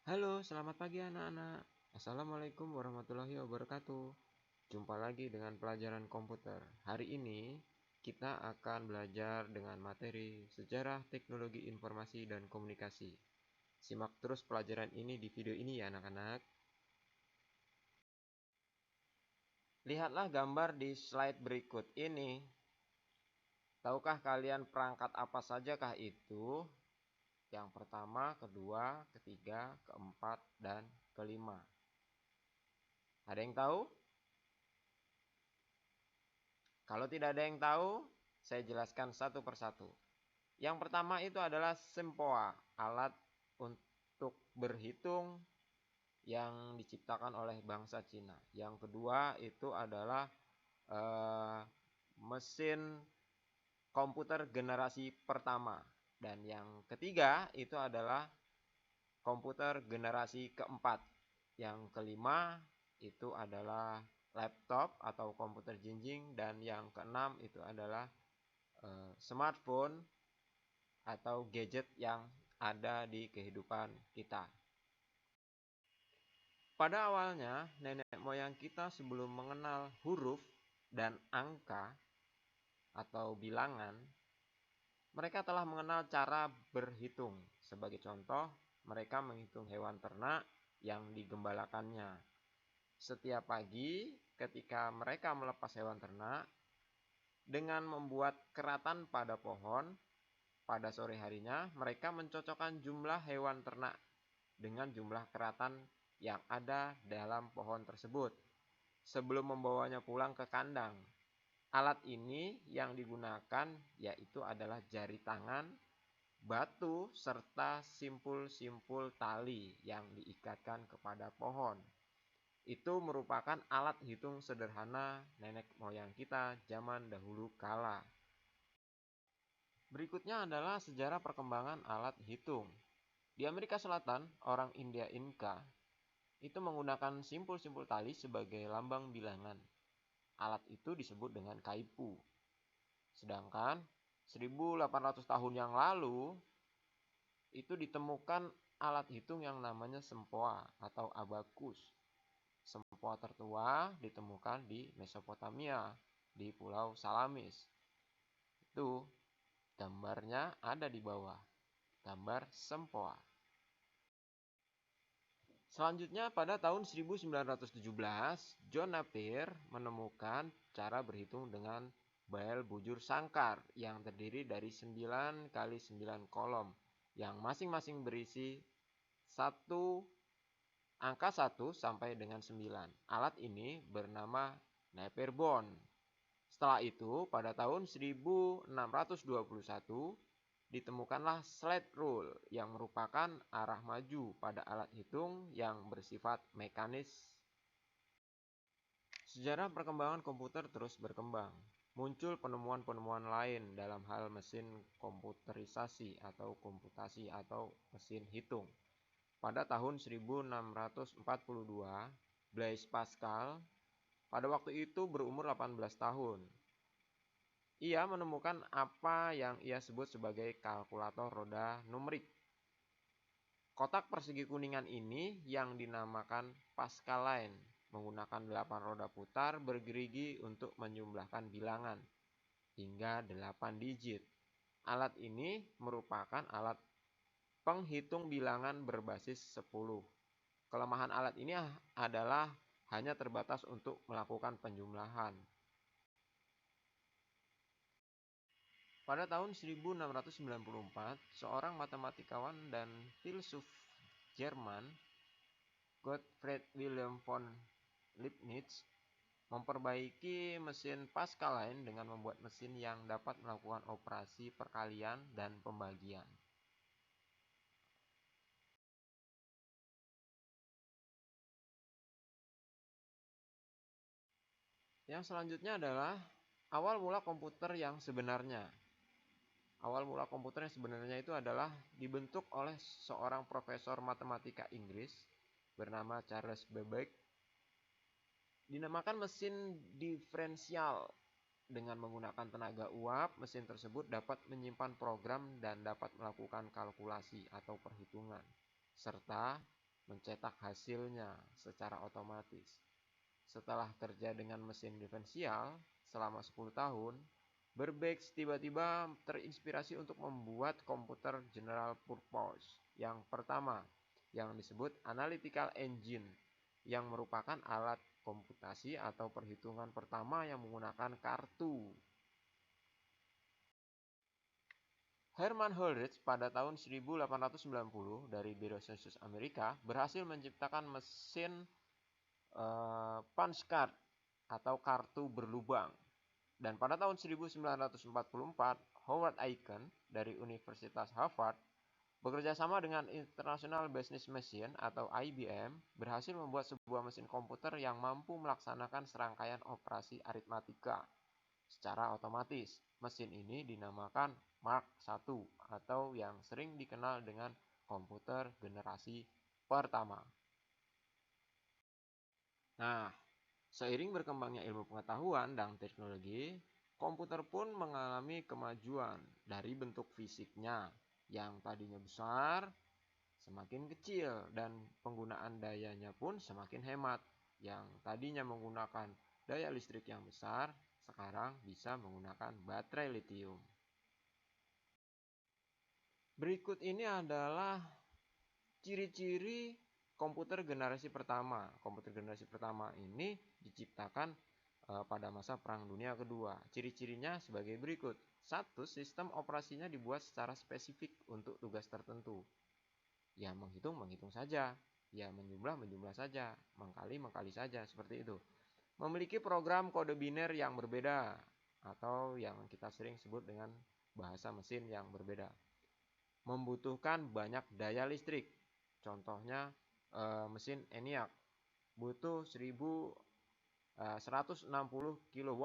Halo, selamat pagi anak-anak. Assalamualaikum warahmatullahi wabarakatuh. Jumpa lagi dengan pelajaran komputer. Hari ini kita akan belajar dengan materi Sejarah Teknologi Informasi dan Komunikasi. Simak terus pelajaran ini di video ini ya anak-anak. Lihatlah gambar di slide berikut ini. Tahukah kalian perangkat apa sajakah itu? Yang pertama, kedua, ketiga, keempat, dan kelima. Ada yang tahu? Kalau tidak ada yang tahu, saya jelaskan satu persatu. Yang pertama itu adalah sempoa, alat untuk berhitung yang diciptakan oleh bangsa Cina. Yang kedua itu adalah mesin komputer generasi pertama. Dan yang ketiga itu adalah komputer generasi keempat. Yang kelima itu adalah laptop atau komputer jinjing. Dan yang keenam itu adalah smartphone atau gadget yang ada di kehidupan kita. Pada awalnya, nenek moyang kita sebelum mengenal huruf dan angka atau bilangan, mereka telah mengenal cara berhitung. Sebagai contoh, mereka menghitung hewan ternak yang digembalakannya. Setiap pagi, ketika mereka melepas hewan ternak, dengan membuat keratan pada pohon, pada sore harinya mereka mencocokkan jumlah hewan ternak dengan jumlah keratan yang ada dalam pohon tersebut sebelum membawanya pulang ke kandang. Alat ini yang digunakan yaitu adalah jari tangan, batu, serta simpul-simpul tali yang diikatkan kepada pohon. Itu merupakan alat hitung sederhana nenek moyang kita zaman dahulu kala. Berikutnya adalah sejarah perkembangan alat hitung. Di Amerika Selatan, orang India Inca itu menggunakan simpul-simpul tali sebagai lambang bilangan. Alat itu disebut dengan kaipu. Sedangkan 1800 tahun yang lalu itu ditemukan alat hitung yang namanya sempoa atau abakus. Sempoa tertua ditemukan di Mesopotamia, di Pulau Salamis. Itu gambarnya ada di bawah. Gambar sempoa. Selanjutnya pada tahun 1917, John Napier menemukan cara berhitung dengan bael bujur sangkar yang terdiri dari 9 kali 9 kolom yang masing-masing berisi angka 1 sampai dengan 9. Alat ini bernama Napier Bone. Setelah itu, pada tahun 1621, ditemukanlah slide rule yang merupakan arah maju pada alat hitung yang bersifat mekanis. Sejarah perkembangan komputer terus berkembang. Muncul penemuan-penemuan lain dalam hal mesin komputerisasi atau komputasi atau mesin hitung. Pada tahun 1642, Blaise Pascal pada waktu itu berumur 18 tahun. Ia menemukan apa yang ia sebut sebagai kalkulator roda numerik. Kotak persegi kuningan ini yang dinamakan Pascal Line menggunakan 8 roda putar bergerigi untuk menjumlahkan bilangan hingga 8 digit. Alat ini merupakan alat penghitung bilangan berbasis 10. Kelemahan alat ini adalah hanya terbatas untuk melakukan penjumlahan. Pada tahun 1694, seorang matematikawan dan filsuf Jerman, Gottfried Wilhelm von Leibniz, memperbaiki mesin Pascal Line dengan membuat mesin yang dapat melakukan operasi perkalian dan pembagian. Yang selanjutnya adalah awal mula komputer yang sebenarnya. Awal mula komputer yang sebenarnya itu adalah dibentuk oleh seorang profesor matematika Inggris bernama Charles Babbage. Dinamakan mesin diferensial. Dengan menggunakan tenaga uap, mesin tersebut dapat menyimpan program dan dapat melakukan kalkulasi atau perhitungan, serta mencetak hasilnya secara otomatis. Setelah kerja dengan mesin diferensial selama 10 tahun, Babbage tiba-tiba terinspirasi untuk membuat komputer general purpose yang pertama, yang disebut Analytical Engine, yang merupakan alat komputasi atau perhitungan pertama yang menggunakan kartu. Herman Holrich pada tahun 1890 dari Biro Sensus Amerika berhasil menciptakan mesin punch card atau kartu berlubang. Dan pada tahun 1944, Howard Aiken dari Universitas Harvard bekerja sama dengan International Business Machine atau IBM berhasil membuat sebuah mesin komputer yang mampu melaksanakan serangkaian operasi aritmatika secara otomatis. Mesin ini dinamakan Mark I atau yang sering dikenal dengan komputer generasi pertama. Nah, seiring berkembangnya ilmu pengetahuan dan teknologi, komputer pun mengalami kemajuan dari bentuk fisiknya yang tadinya besar semakin kecil dan penggunaan dayanya pun semakin hemat. Yang tadinya menggunakan daya listrik yang besar, sekarang bisa menggunakan baterai litium. Berikut ini adalah ciri-ciri komputer generasi pertama. Komputer generasi pertama ini diciptakan pada masa Perang Dunia Kedua. Ciri-cirinya sebagai berikut. 1. Sistem operasinya dibuat secara spesifik untuk tugas tertentu. Ya, menghitung saja. Ya, menjumlah saja. Mengkali saja, seperti itu. Memiliki program kode biner yang berbeda, atau yang kita sering sebut dengan bahasa mesin yang berbeda. Membutuhkan banyak daya listrik. Contohnya mesin ENIAC butuh 160 kW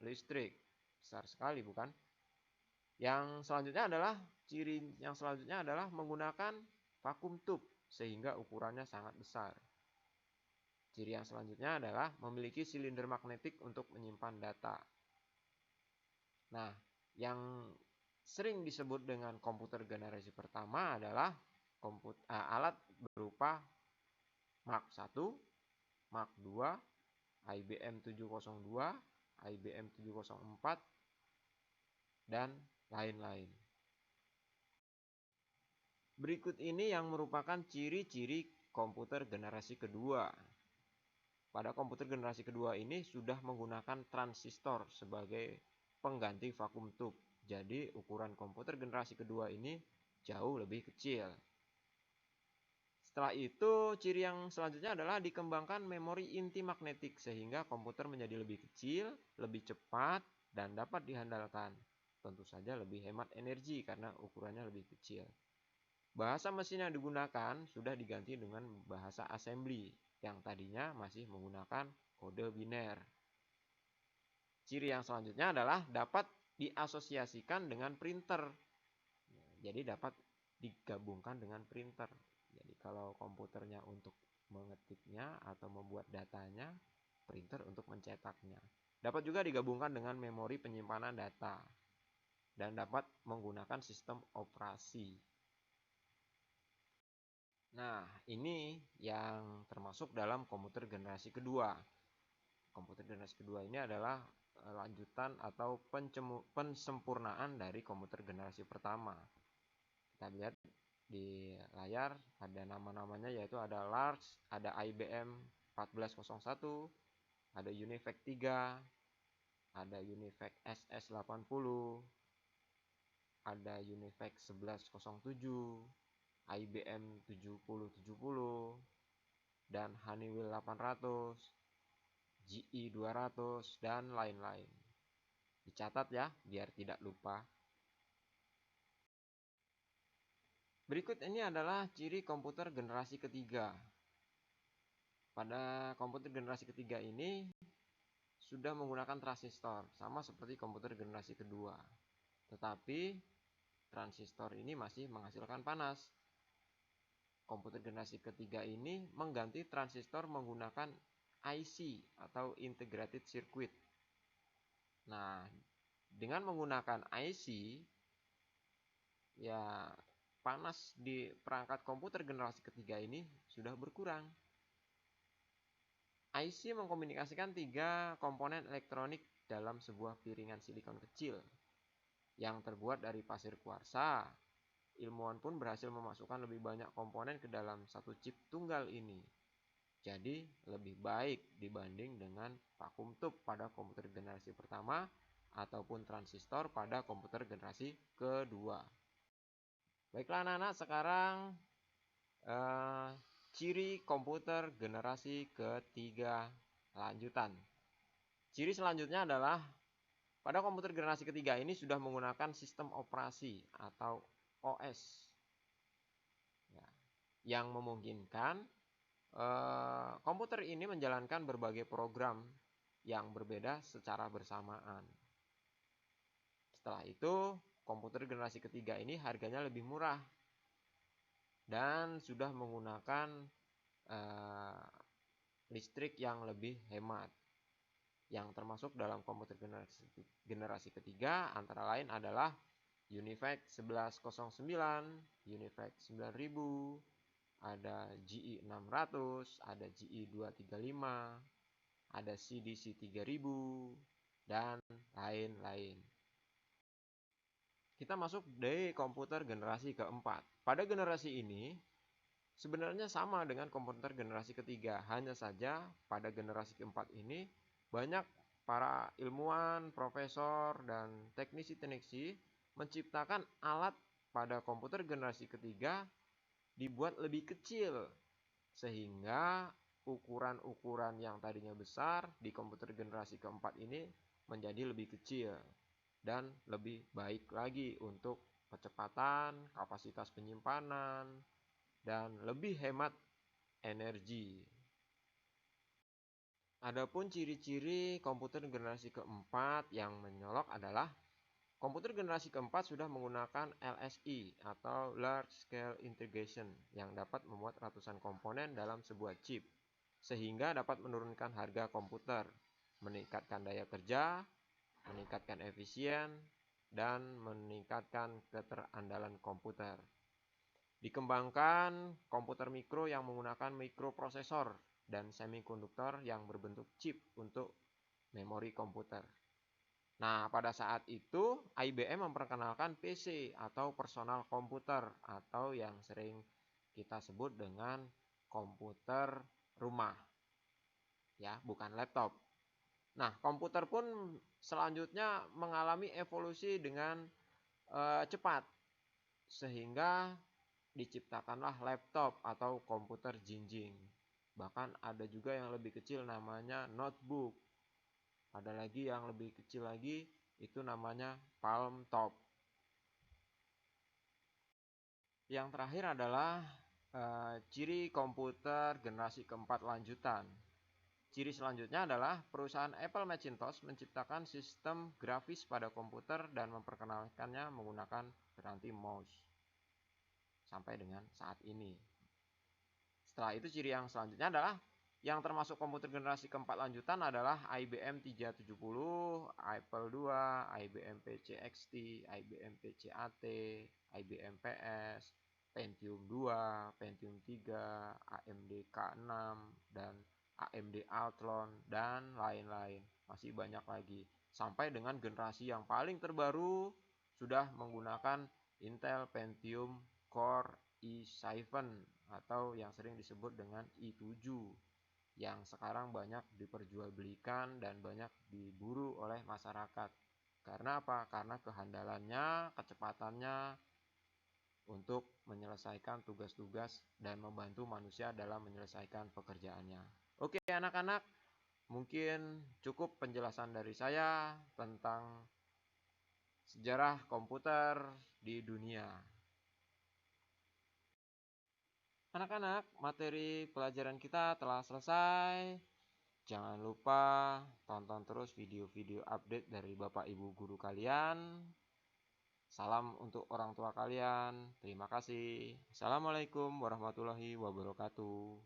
listrik. Besar sekali, bukan? Yang selanjutnya adalah menggunakan vacuum tube sehingga ukurannya sangat besar. Ciri yang selanjutnya adalah memiliki silinder magnetik untuk menyimpan data. Nah, yang sering disebut dengan komputer generasi pertama adalah alat berupa Mark I, Mark II, IBM 702, IBM 704, dan lain-lain. Berikut ini yang merupakan ciri-ciri komputer generasi kedua. Pada komputer generasi kedua ini sudah menggunakan transistor sebagai pengganti vacuum tube. Jadi ukuran komputer generasi kedua ini jauh lebih kecil. Setelah itu, ciri yang selanjutnya adalah dikembangkan memori inti magnetik sehingga komputer menjadi lebih kecil, lebih cepat, dan dapat dihandalkan. Tentu saja lebih hemat energi karena ukurannya lebih kecil. Bahasa mesin yang digunakan sudah diganti dengan bahasa assembly yang tadinya masih menggunakan kode biner. Ciri yang selanjutnya adalah dapat diasosiasikan dengan printer. Jadi dapat digabungkan dengan printer. Jadi kalau komputernya untuk mengetiknya atau membuat datanya, printer untuk mencetaknya. Dapat juga digabungkan dengan memori penyimpanan data dan dapat menggunakan sistem operasi. Nah, ini yang termasuk dalam komputer generasi kedua. Komputer generasi kedua ini adalah lanjutan atau pensempurnaan dari komputer generasi pertama. Kita lihat di layar ada nama-namanya, yaitu ada Large, ada IBM 1401, ada UNIVAC 3, ada UNIVAC SS80, ada UNIVAC 1107, IBM 7070, dan Honeywell 800, GE 200, dan lain-lain. Dicatat ya, biar tidak lupa. Berikut ini adalah ciri komputer generasi ketiga. Pada komputer generasi ketiga ini sudah menggunakan transistor, sama seperti komputer generasi kedua. Tetapi transistor ini masih menghasilkan panas. Komputer generasi ketiga ini mengganti transistor menggunakan IC atau Integrated Circuit. Nah, dengan menggunakan IC, ya panas di perangkat komputer generasi ketiga ini sudah berkurang. IC mengkomunikasikan 3 komponen elektronik dalam sebuah piringan silikon kecil yang terbuat dari pasir kuarsa. Ilmuwan pun berhasil memasukkan lebih banyak komponen ke dalam satu chip tunggal ini. Jadi lebih baik dibanding dengan vakum tube pada komputer generasi pertama ataupun transistor pada komputer generasi kedua. Baiklah anak-anak, sekarang ciri komputer generasi ketiga lanjutan. Ciri selanjutnya adalah pada komputer generasi ketiga ini sudah menggunakan sistem operasi atau OS ya, yang memungkinkan komputer ini menjalankan berbagai program yang berbeda secara bersamaan. Setelah itu, komputer generasi ketiga ini harganya lebih murah dan sudah menggunakan listrik yang lebih hemat. Yang termasuk dalam komputer generasi ketiga antara lain adalah UNIVAC 1109, UNIVAC 9000, ada GE 600, ada GE 235, ada CDC 3000, dan lain-lain. Kita masuk di komputer generasi keempat. Pada generasi ini sebenarnya sama dengan komputer generasi ketiga, hanya saja pada generasi keempat ini banyak para ilmuwan, profesor, dan teknisi-teknisi menciptakan alat pada komputer generasi ketiga dibuat lebih kecil, sehingga ukuran-ukuran yang tadinya besar di komputer generasi keempat ini menjadi lebih kecil dan lebih baik lagi untuk kecepatan, kapasitas penyimpanan, dan lebih hemat energi. Adapun ciri-ciri komputer generasi keempat yang menyolok adalah komputer generasi keempat sudah menggunakan LSI atau Large Scale Integration yang dapat memuat ratusan komponen dalam sebuah chip, sehingga dapat menurunkan harga komputer, meningkatkan daya kerja, meningkatkan efisien, dan meningkatkan keterandalan komputer. Dikembangkan komputer mikro yang menggunakan mikroprosesor dan semikonduktor yang berbentuk chip untuk memori komputer. Nah, pada saat itu IBM memperkenalkan PC atau personal komputer atau yang sering kita sebut dengan komputer rumah. Ya, bukan laptop. Nah, komputer pun selanjutnya mengalami evolusi dengan cepat sehingga diciptakanlah laptop atau komputer jinjing. Bahkan ada juga yang lebih kecil namanya notebook. Ada lagi yang lebih kecil lagi, itu namanya palm top. Yang terakhir adalah ciri komputer generasi keempat lanjutan. Ciri selanjutnya adalah perusahaan Apple Macintosh menciptakan sistem grafis pada komputer dan memperkenalkannya menggunakan piranti mouse sampai dengan saat ini. Setelah itu ciri yang selanjutnya adalah yang termasuk komputer generasi keempat lanjutan adalah IBM 370, Apple II, IBM PC XT, IBM PC AT, IBM PS, Pentium 2, Pentium 3, AMD K6, dan AMD Altron, dan lain-lain. Masih banyak lagi. Sampai dengan generasi yang paling terbaru sudah menggunakan Intel Pentium Core i7 atau yang sering disebut dengan i7 yang sekarang banyak diperjualbelikan dan banyak diburu oleh masyarakat. Karena apa? Karena kehandalannya, kecepatannya untuk menyelesaikan tugas-tugas dan membantu manusia dalam menyelesaikan pekerjaannya. Oke anak-anak, mungkin cukup penjelasan dari saya tentang sejarah komputer di dunia. Anak-anak, materi pelajaran kita telah selesai. Jangan lupa tonton terus video-video update dari Bapak Ibu guru kalian. Salam untuk orang tua kalian. Terima kasih. Assalamualaikum warahmatullahi wabarakatuh.